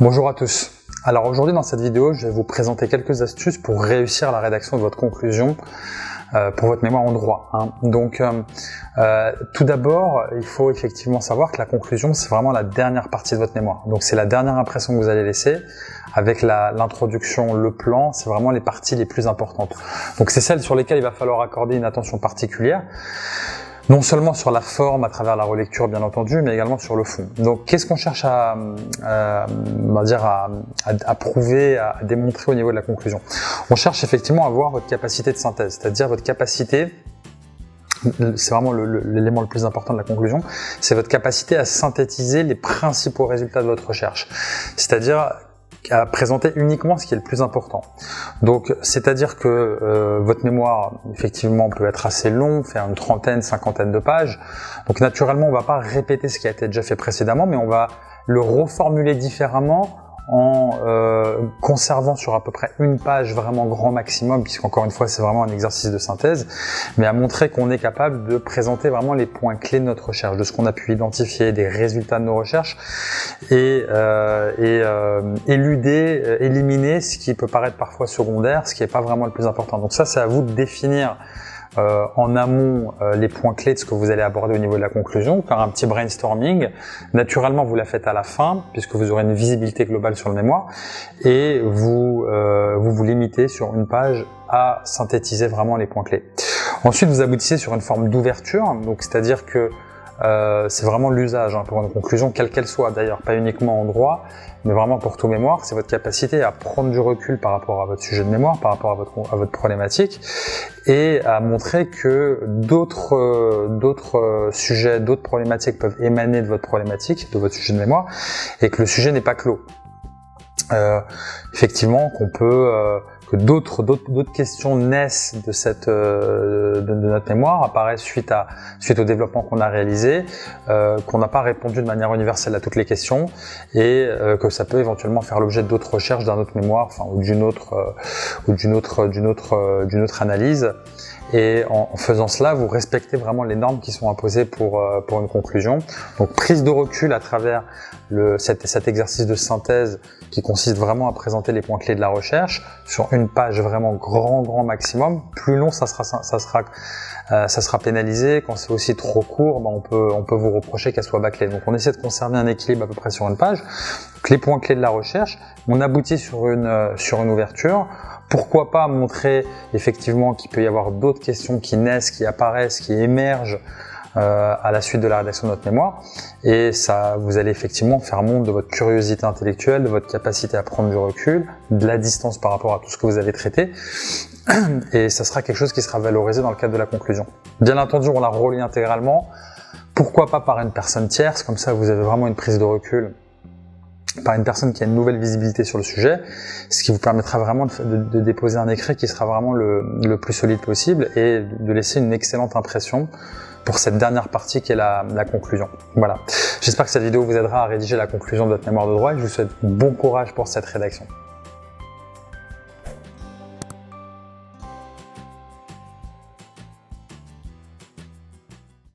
Bonjour à tous. Alors aujourd'hui dans cette vidéo, je vais vous présenter quelques astuces pour réussir la rédaction de votre conclusion pour votre mémoire en droit. Donc tout d'abord, il faut effectivement savoir que la conclusion, c'est vraiment la dernière partie de votre mémoire. Donc c'est la dernière impression que vous allez laisser avec l'introduction, le plan, c'est vraiment les parties les plus importantes. Donc c'est celles sur lesquelles il va falloir accorder une attention particulière. Non seulement sur la forme à travers la relecture bien entendu, mais également sur le fond. Donc qu'est-ce qu'on cherche à prouver, à démontrer au niveau de la conclusion? On cherche effectivement à voir votre capacité de synthèse, c'est-à-dire votre capacité, c'est vraiment l'élément le plus important de la conclusion, c'est votre capacité à synthétiser les principaux résultats de votre recherche. C'est-à-dire à présenter uniquement ce qui est le plus important. Donc, c'est-à-dire que votre mémoire, effectivement, peut être assez long, faire une trentaine, cinquantaine de pages. Donc, naturellement, on ne va pas répéter ce qui a été déjà fait précédemment, mais on va le reformuler différemment en conservant sur à peu près une page vraiment grand maximum, puisqu'encore une fois c'est vraiment un exercice de synthèse, mais à montrer qu'on est capable de présenter vraiment les points clés de notre recherche, de ce qu'on a pu identifier, des résultats de nos recherches, et éliminer ce qui peut paraître parfois secondaire, ce qui n'est pas vraiment le plus important. Donc ça, c'est à vous de définir en amont les points clés de ce que vous allez aborder au niveau de la conclusion, faire un petit brainstorming. Naturellement, vous la faites à la fin, puisque vous aurez une visibilité globale sur le mémoire, et vous limitez sur une page à synthétiser vraiment les points clés. Ensuite, vous aboutissez sur une forme d'ouverture, donc c'est-à-dire que c'est vraiment l'usage pour une conclusion, quelle qu'elle soit, d'ailleurs pas uniquement en droit, mais vraiment pour tout mémoire, c'est votre capacité à prendre du recul par rapport à votre sujet de mémoire, par rapport à votre problématique, et à montrer que d'autres sujets, d'autres problématiques peuvent émaner de votre problématique, de votre sujet de mémoire, et que le sujet n'est pas clos. Effectivement, que d'autres questions naissent de notre mémoire, apparaissent suite au développement qu'on a réalisé, qu'on n'a pas répondu de manière universelle à toutes les questions, et que ça peut éventuellement faire l'objet d'autres recherches, d'un autre mémoire, ou d'une autre analyse. Et en faisant cela, vous respectez vraiment les normes qui sont imposées pour une conclusion. Donc prise de recul à travers cet exercice de synthèse qui consiste vraiment à présenter les points clés de la recherche sur une page vraiment grand maximum. Plus long, ça sera pénalisé. Quand c'est aussi trop court, on peut vous reprocher qu'elle soit bâclée. Donc on essaie de conserver un équilibre à peu près sur une page. Donc, les points clés de la recherche, on aboutit sur une ouverture. Pourquoi pas montrer effectivement qu'il peut y avoir d'autres questions qui naissent, qui apparaissent, qui émergent à la suite de la rédaction de notre mémoire, et ça, vous allez effectivement faire montre de votre curiosité intellectuelle, de votre capacité à prendre du recul, de la distance par rapport à tout ce que vous avez traité, et ça sera quelque chose qui sera valorisé dans le cadre de la conclusion. Bien entendu, on la relie intégralement, pourquoi pas par une personne tierce, comme ça vous avez vraiment une prise de recul par une personne qui a une nouvelle visibilité sur le sujet, ce qui vous permettra vraiment de déposer un écrit qui sera vraiment le plus solide possible et de laisser une excellente impression pour cette dernière partie qui est la conclusion. Voilà. J'espère que cette vidéo vous aidera à rédiger la conclusion de votre mémoire de droit et je vous souhaite bon courage pour cette rédaction.